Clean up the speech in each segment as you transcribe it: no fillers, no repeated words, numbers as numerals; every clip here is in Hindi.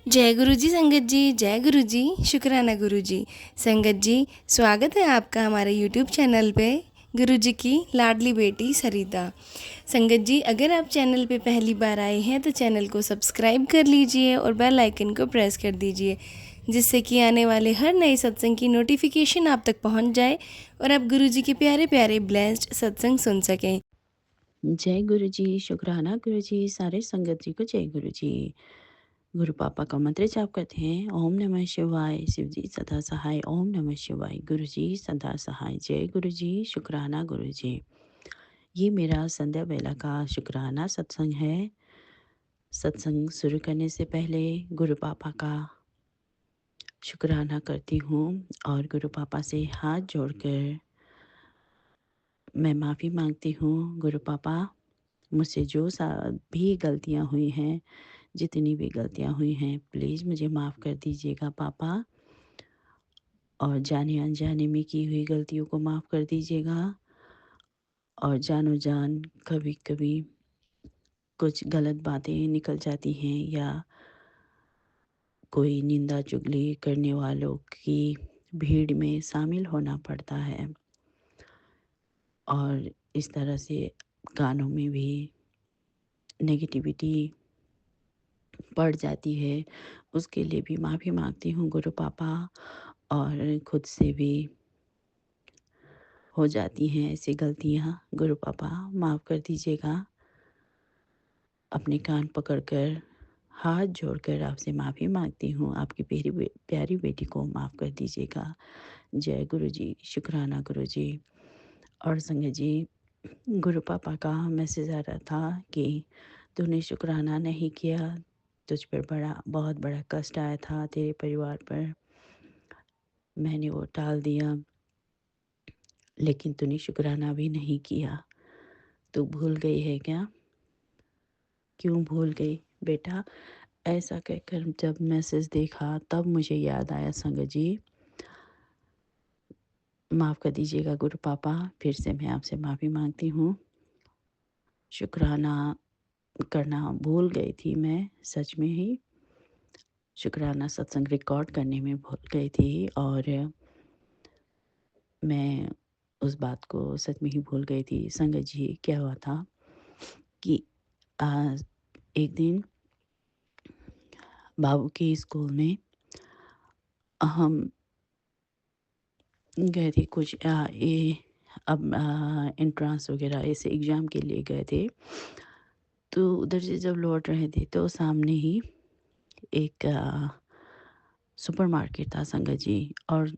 जय गुरु जी संगत जी, जय गुरु जी, शुक्राना गुरु जी। संगत जी, स्वागत है आपका हमारे यूट्यूब चैनल पे। गुरु जी की लाडली बेटी सरिता। संगत जी, अगर आप चैनल पे पहली बार आए हैं तो चैनल को सब्सक्राइब कर लीजिए और बेल आइकन को प्रेस कर दीजिए, जिससे कि आने वाले हर नए सत्संग की नोटिफिकेशन आप तक पहुंच जाए और आप गुरु जी के प्यारे प्यारे ब्लेस्ड सत्संग सुन सकें। जय गुरु जी, शुक्राना गुरु जी, सारे संगत जी को जय गुरु जी। गुरु पापा का मंत्र जाप करते हैं। ओम नमः शिवाय, शिव जी सदा सहाय। ओम नमः शिवाय, गुरु जी सदा सहाय। जय गुरु जी, शुक्राना गुरु जी। ये मेरा संध्या बेला का शुक्राना सत्संग है। सत्संग शुरू करने से पहले गुरु पापा का शुक्राना करती हूँ और गुरु पापा से हाथ जोड़कर मैं माफ़ी मांगती हूँ। गुरु पापा, मुझसे जो सा भी गलतियाँ हुई हैं, जितनी भी गलतियाँ हुई हैं, प्लीज़ मुझे माफ़ कर दीजिएगा पापा। और जाने अनजाने में की हुई गलतियों को माफ़ कर दीजिएगा। और जानो जान कभी-कभी कुछ गलत बातें निकल जाती हैं या कोई निंदा चुगली करने वालों की भीड़ में शामिल होना पड़ता है और इस तरह से कानों में भी नेगेटिविटी पड़ जाती है। उसके लिए भी माफ़ी माँगती हूँ गुरु पापा। और खुद से भी हो जाती हैं ऐसी गलतियाँ। गुरु पापा माफ़ कर दीजिएगा। अपने कान पकड़कर हाथ जोड़कर आपसे माफ़ी माँगती हूँ। आपकी प्यारी बेटी को माफ़ कर दीजिएगा। जय गुरु जी, शुक्राना गुरु जी। और संगत जी, गुरु पापा का मैसेज आ रहा था कि तूने शुक्राना नहीं किया, तुझ पर बहुत बड़ा कष्ट आया था तेरे परिवार पर। मैंने वो टाल दिया, लेकिन तूने शुक्राना भी नहीं किया। तू भूल गई है क्या? क्यों भूल गई बेटा? ऐसा कहकर जब मैसेज देखा तब मुझे याद आया संगत जी। माफ़ कर दीजिएगा गुरु पापा, फिर से मैं आपसे माफ़ी माँगती हूँ। शुक्राना करना भूल गई थी मैं, सच में ही। शुक्राना सत्संग रिकॉर्ड करने में भूल गई थी और मैं उस बात को सच में ही भूल गई थी। संगत जी, क्या हुआ था कि एक दिन बाबू के स्कूल में हम गए थे कुछ ये अब एंट्रेंस वगैरह ऐसे एग्ज़ाम के लिए गए थे। तो उधर से जब लौट रहे थे तो सामने ही एक सुपरमार्केट था संगत जी। और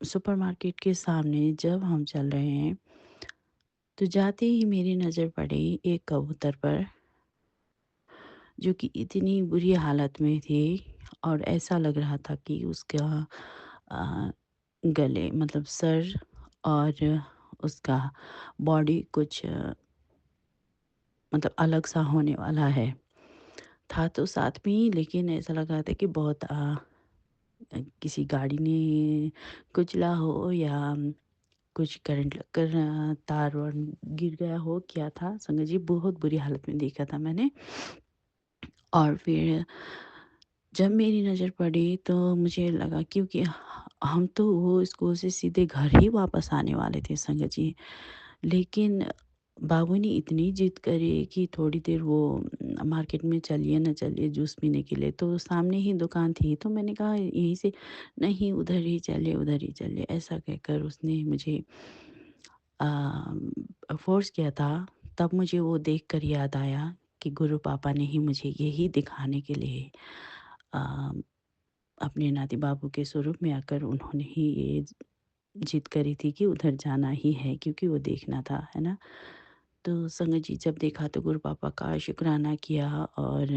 सुपरमार्केट के सामने जब हम चल रहे हैं तो जाते ही मेरी नज़र पड़ी एक कबूतर पर, जो कि इतनी बुरी हालत में थी और ऐसा लग रहा था कि उसका अ, गले मतलब सर और उसका बॉडी कुछ मतलब अलग सा होने वाला है। था तो साथ में ही, लेकिन ऐसा लग रहा था कि बहुत किसी गाड़ी ने कुचला हो या कुछ करंट लगकर तार वार गिर गया हो, क्या था संगत जी, बहुत बुरी हालत में देखा था मैंने। और फिर जब मेरी नज़र पड़ी तो मुझे लगा, क्योंकि हम तो वो स्कूल से सीधे घर ही वापस आने वाले थे संगत जी। लेकिन बाबू ने इतनी ज़िद करी कि थोड़ी देर वो मार्केट में चलिए ना चलिए जूस पीने के लिए, तो सामने ही दुकान थी तो मैंने कहा यहीं से, नहीं उधर ही चलिए उधर ही चलिए, ऐसा कहकर उसने मुझे फ़ोर्स किया था। तब मुझे वो देखकर याद आया कि गुरु पापा ने ही मुझे यही दिखाने के लिए अ, अपने नाती बाबू के स्वरूप में आकर उन्होंने ही ये जिद करी थी कि उधर जाना ही है, क्योंकि वो देखना था, है ना? तो संगत जी, जब देखा तो गुरु पापा का शुक्राना किया और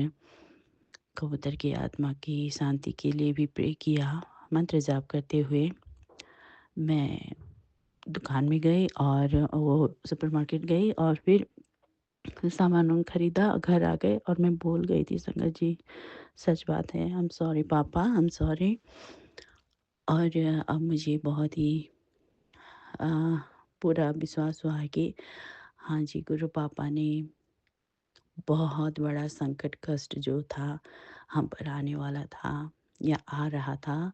कबूतर की आत्मा की शांति के लिए भी प्रे किया। मंत्र जाप करते हुए मैं दुकान में गई और वो सुपरमार्केट गई और फिर सामान खरीदा, घर आ गए और मैं भूल गई थी संगत जी। सच बात है। आई एम सॉरी पापा, आई एम सॉरी। और अब मुझे बहुत ही अ, पूरा विश्वास हुआ है कि हाँ जी, गुरु पापा ने बहुत बड़ा संकट कष्ट जो था हम पर आने वाला था या आ रहा था,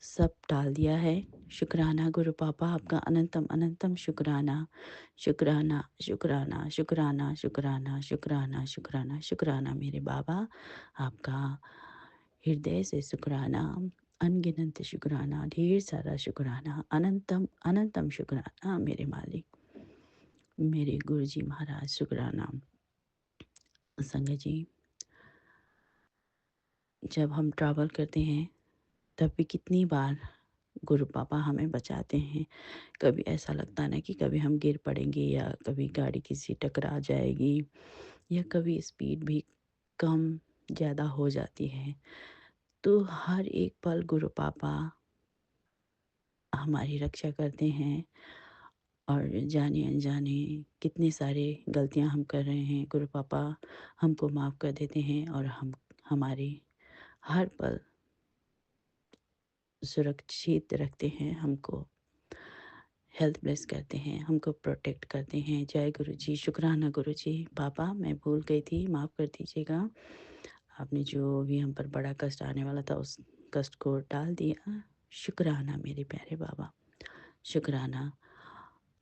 सब टाल दिया है। शुक्राना गुरु पापा, आपका अनंतम अनंतम शुक्राना। शुक्राना, शुक्राना, शुक्राना, शुक्राना, शुक्राना, शुक्राना, शुक्राना मेरे बाबा, आपका हृदय से शुक्राना, अनगिनत शुक्राना, ढेर सारा शुक्राना, अनंतम अनंतम शुक्राना मेरे मालिक, मेरे गुरुजी महाराज शुक्राना। संगत जी, जब हम ट्रैवल करते हैं तब भी कितनी बार गुरु पापा हमें बचाते हैं। कभी ऐसा लगता ना कि कभी हम गिर पड़ेंगे या कभी गाड़ी किसी टकरा जाएगी या कभी स्पीड भी कम ज़्यादा हो जाती है। तो हर एक पल गुरु पापा हमारी रक्षा करते हैं और जाने अनजाने कितने सारे गलतियां हम कर रहे हैं, गुरु पापा हमको माफ़ कर देते हैं और हम हमारे हर पल सुरक्षित रखते हैं, हमको हेल्थ ब्लेस करते हैं, हमको प्रोटेक्ट करते हैं। जय गुरु जी, शुक्राना गुरु जी। पापा मैं भूल गई थी, माफ़ कर दीजिएगा। आपने जो भी हम पर बड़ा कष्ट आने वाला था उस कष्ट को टाल दिया। शुक्राना मेरे प्यारे बाबा, शुक्राना।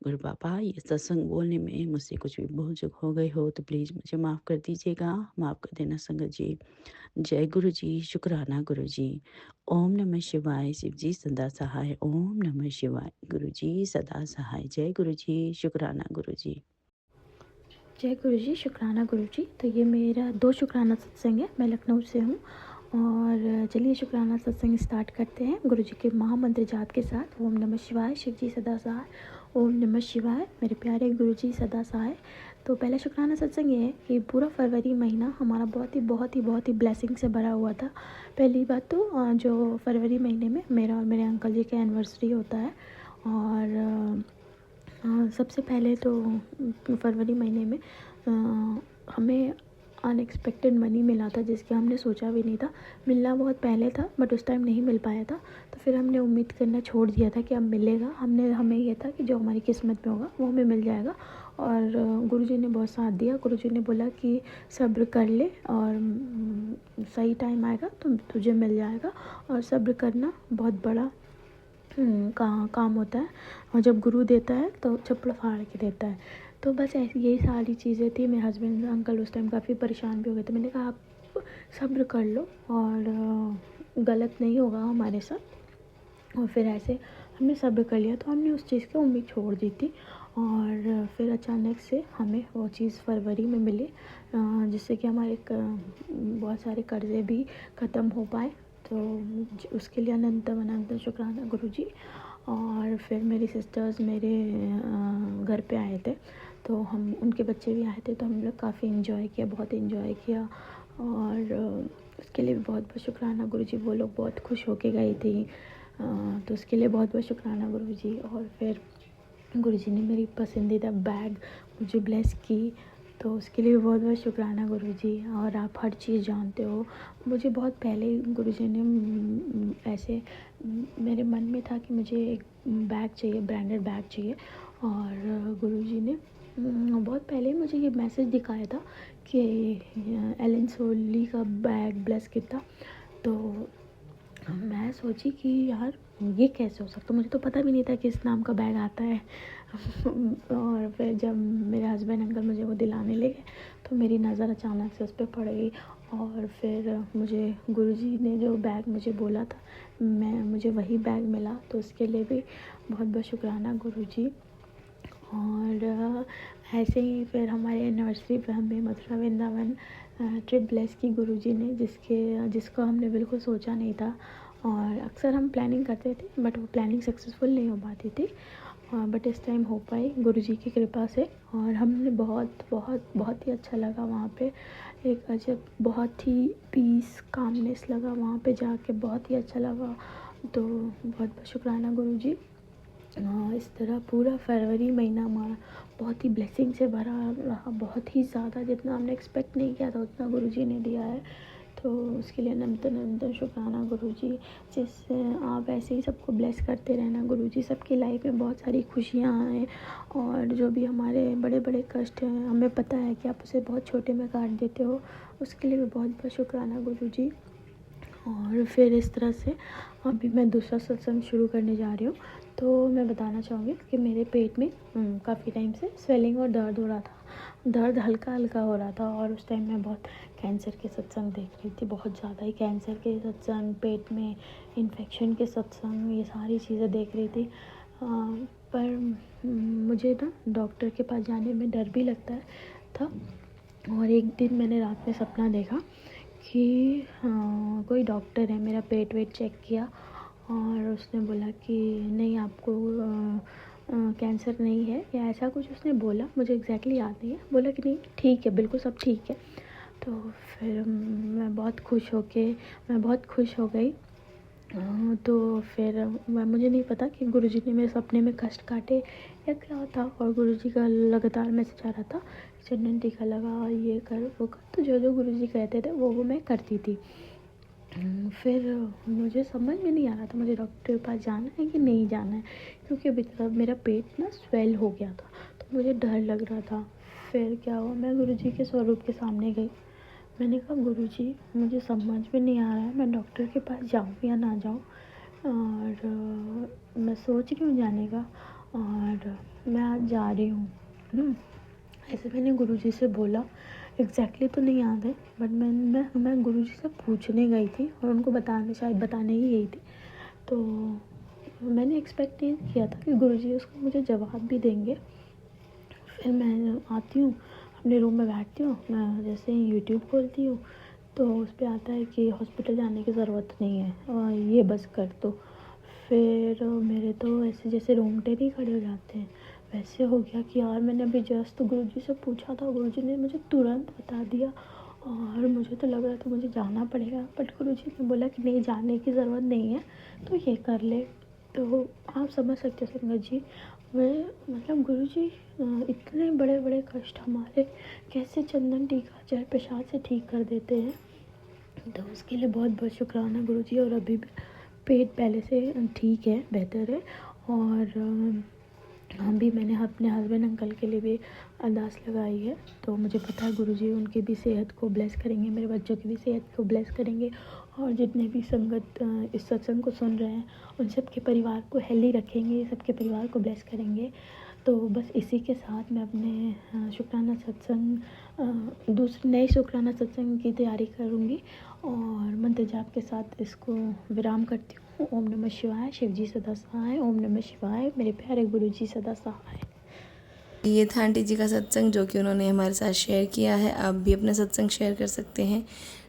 गुरु पापा ये सत्संग बोलने में मुझसे कुछ भी भूल चूक हो गई हो तो प्लीज़ मुझे माफ़ कर दीजिएगा, माफ़ कर देना संगत जी। जय गुरु जी, शुक्राना गुरु जी। ओम नमः शिवाय, शिव जी सदा सहाय। ओम नमः शिवाय, गुरु जी सदा सहाय। जय गुरु जी, शुक्राना गुरु जी। जय गुरु जी, शुक्राना गुरु जी। तो ये मेरा 2 शुक्राना सत्संग है। मैं लखनऊ से हूँ और चलिए शुक्राना सत्संग स्टार्ट करते हैं गुरु जी के महामंत्र जाप के साथ। ओम नमः शिवाय, शिव जी सदा सहाय। ओम नमः शिवाय, मेरे प्यारे गुरु जी सदा सहाय। तो पहला शुक्राना सत्संग ये है कि पूरा फरवरी महीना हमारा बहुत ही ब्लेसिंग से भरा हुआ था। पहली बात तो जो फरवरी महीने में मेरा और मेरे अंकल जी का एनिवर्सरी होता है और सबसे पहले तो फरवरी महीने में हमें अनएक्सपेक्टेड मनी मिला था जिसके हमने सोचा भी नहीं था। मिलना बहुत पहले था बट उस टाइम नहीं मिल पाया था, तो फिर हमने उम्मीद करना छोड़ दिया था कि अब मिलेगा। हमें ये था कि जो हमारी किस्मत में होगा वो हमें मिल जाएगा और गुरुजी ने बहुत साथ दिया। गुरुजी ने बोला कि सब्र कर ले और सही टाइम आएगा तो तुझे मिल जाएगा और सब्र करना बहुत बड़ा काम होता है और जब गुरु देता है तो चप्पड़ फाड़ के देता है। तो बस ऐसी यही सारी चीज़ें थी। मेरे हस्बैंड अंकल उस टाइम काफ़ी परेशान भी हो गए थे। मैंने कहा आप सब्र कर लो और गलत नहीं होगा हमारे साथ। और फिर ऐसे हमने सब्र कर लिया, तो हमने उस चीज़ की उम्मीद छोड़ दी थी और फिर अचानक से हमें वो चीज़ फरवरी में मिली जिससे कि हमारे बहुत सारे कर्ज़े भी ख़त्म हो पाए। तो उसके लिए अनंत शुक्राना गुरु जी। और फिर मेरी सिस्टर्स मेरे घर पे आए थे, तो हम उनके बच्चे भी आए थे, तो हम लोग काफ़ी इन्जॉय किया, बहुत इन्जॉय किया और उसके लिए भी बहुत बहुत शुक्राना गुरु जी। वो लोग बहुत खुश होके गई थी, तो उसके लिए बहुत बहुत शुक्राना गुरु जी। और फिर गुरु जी ने मेरी पसंदीदा बैग मुझे ब्लेस की, तो उसके लिए बहुत बहुत शुक्राना गुरु जी। और आप हर चीज़ जानते हो, मुझे बहुत पहले ही गुरु जी ने ऐसे मेरे मन में था कि मुझे एक बैग चाहिए, ब्रांडेड बैग चाहिए और गुरु जी ने बहुत पहले ही मुझे ये मैसेज दिखाया था कि एलन सोली का बैग ब्लेस किया था। तो मैं सोची कि यार ये कैसे हो सकता, मुझे तो पता भी नहीं था कि इस नाम का बैग आता है। और फिर जब मेरे हस्बैंड अंकल मुझे वो दिलाने ले गए तो मेरी नज़र अचानक से उस पर पड़ गई और फिर मुझे गुरुजी ने जो बैग मुझे बोला था मुझे वही बैग मिला, तो उसके लिए भी बहुत बहुत शुक्राना गुरुजी। और ऐसे ही फिर हमारे एनिवर्सरी पे हमें मथुरा वृंदावन ट्रिप ब्लेस की गुरुजी ने, जिसको हमने बिल्कुल सोचा नहीं था। और अक्सर हम प्लानिंग करते थे बट वो प्लानिंग सक्सेसफुल नहीं हो पाती थी, बट इस टाइम हो पाई गुरुजी की कृपा से। और हमने बहुत ही अच्छा लगा वहाँ पे, एक अजब बहुत ही पीस कामनेस लगा वहाँ पे जाके, बहुत ही अच्छा लगा। तो बहुत बहुत शुक्राना गुरुजी। इस तरह पूरा फरवरी महीना हमारा बहुत ही ब्लेसिंग से भरा रहा, बहुत ही ज़्यादा, जितना हमने एक्सपेक्ट नहीं किया था उतना गुरुजी ने दिया है। तो उसके लिए अनंत शुक्राना गुरुजी। जिससे आप ऐसे ही सबको ब्लेस करते रहना गुरुजी, सबकी लाइफ में बहुत सारी खुशियाँ आएँ और जो भी हमारे बड़े बड़े कष्ट हैं हमें पता है कि आप उसे बहुत छोटे में काट देते हो, उसके लिए भी बहुत बहुत शुक्राना गुरुजी। और फिर इस तरह से अभी मैं दूसरा सत्संग शुरू करने जा रही हूँ। तो मैं बताना चाहूँगी कि मेरे पेट में काफ़ी टाइम से स्वेलिंग और दर्द हो रहा था। दर्द हल्का हल्का हो रहा था और उस टाइम मैं बहुत कैंसर के सत्संग देख रही थी, बहुत ज़्यादा ही कैंसर के सत्संग, पेट में इन्फेक्शन के सत्संग, ये सारी चीज़ें देख रही थी। पर मुझे ना डॉक्टर के पास जाने में डर भी लगता था। और एक दिन मैंने रात में सपना देखा कि कोई डॉक्टर है, मेरा पेट वेट चेक किया और उसने बोला कि नहीं, आपको कैंसर नहीं है या ऐसा कुछ उसने बोला, मुझे एग्जैक्टली याद नहीं है। बोला कि नहीं, ठीक है, बिल्कुल सब ठीक है। तो फिर मैं बहुत खुश हो गई। तो फिर मुझे नहीं पता कि गुरुजी ने मेरे सपने में कष्ट काटे या क्या था। और गुरुजी का लगातार मैसेज आ रहा था, चंदन टीका लगा, ये कर वो कर। तो जो जो गुरुजी कहते थे वो मैं करती थी। फिर मुझे समझ में नहीं आ रहा था मुझे डॉक्टर के पास जाना है कि नहीं जाना है, क्योंकि अभी तक मेरा पेट ना स्वेल हो गया था, तो मुझे डर लग रहा था। फिर क्या हुआ, मैं गुरुजी के स्वरूप के सामने गई। मैंने कहा, गुरुजी, मुझे समझ में नहीं आ रहा है मैं डॉक्टर के पास जाऊँ या ना जाऊँ, और मैं सोच रही हूँ जाने का, और मैं आज जा रही हूँ। ऐसे मैंने गुरुजी से बोला। एग्जैक्टली तो नहीं याद है, बट मैं गुरुजी से पूछने गई थी और उनको बताने ही गई थी। तो मैंने एक्सपेक्ट नहीं किया था कि गुरुजी उसको मुझे जवाब भी देंगे। फिर मैं आती हूँ, अपने रूम में बैठती हूँ, मैं जैसे ही यूट्यूब खोलती हूँ तो उस पर आता है कि हॉस्पिटल जाने की ज़रूरत नहीं है, और ये बस कर दो। फिर मेरे तो ऐसे जैसे रोंगटे नहीं खड़े हो जाते हैं, वैसे हो गया कि यार मैंने अभी जस्ट गुरुजी से पूछा था, गुरुजी ने मुझे तुरंत बता दिया, और मुझे तो लग रहा था मुझे जाना पड़ेगा, बट गुरुजी ने बोला कि नहीं, जाने की ज़रूरत नहीं है, तो ये कर ले। तो आप समझ सकते हो संगत जी, मैं मतलब गुरुजी इतने बड़े बड़े कष्ट हमारे कैसे चंदन टीका जल प्रसाद से ठीक कर देते हैं। तो उसके लिए बहुत बहुत शुक्राना गुरुजी। और अभी भी पेट पहले से ठीक है, बेहतर है। और अभी मैंने अपने हस्बैंड अंकल के लिए भी अरदास लगाई है, तो मुझे पता है गुरुजी उनकी भी सेहत को ब्लेस करेंगे, मेरे बच्चों की भी सेहत को ब्लेस करेंगे, और जितने भी संगत इस सत्संग को सुन रहे हैं उन सब के परिवार को हेल्दी रखेंगे, सबके परिवार को ब्लेस करेंगे। तो बस इसी के साथ मैं अपने शुक्राना सत्संग दूसरे नए शुक्राना सत्संग की तैयारी करूँगी, और मंत्र जाप के साथ इसको विराम करती हूँ। ओम नमः शिवाय, शिव जी सदा सहाय। ओम नमः शिवाय, मेरे प्यारे गुरु जी सदा सहाय। ये था आंटी जी का सत्संग जो कि उन्होंने हमारे साथ शेयर किया है। आप भी अपना सत्संग शेयर कर सकते हैं।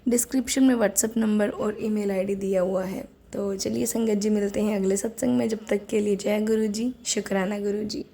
डिस्क्रिप्शन में व्हाट्सएप नंबर और ईमेल आईडी दिया हुआ है। तो चलिए संगत जी, मिलते हैं अगले सत्संग में। जब तक के लिए जय गुरु जी, शुक्राना गुरु जी।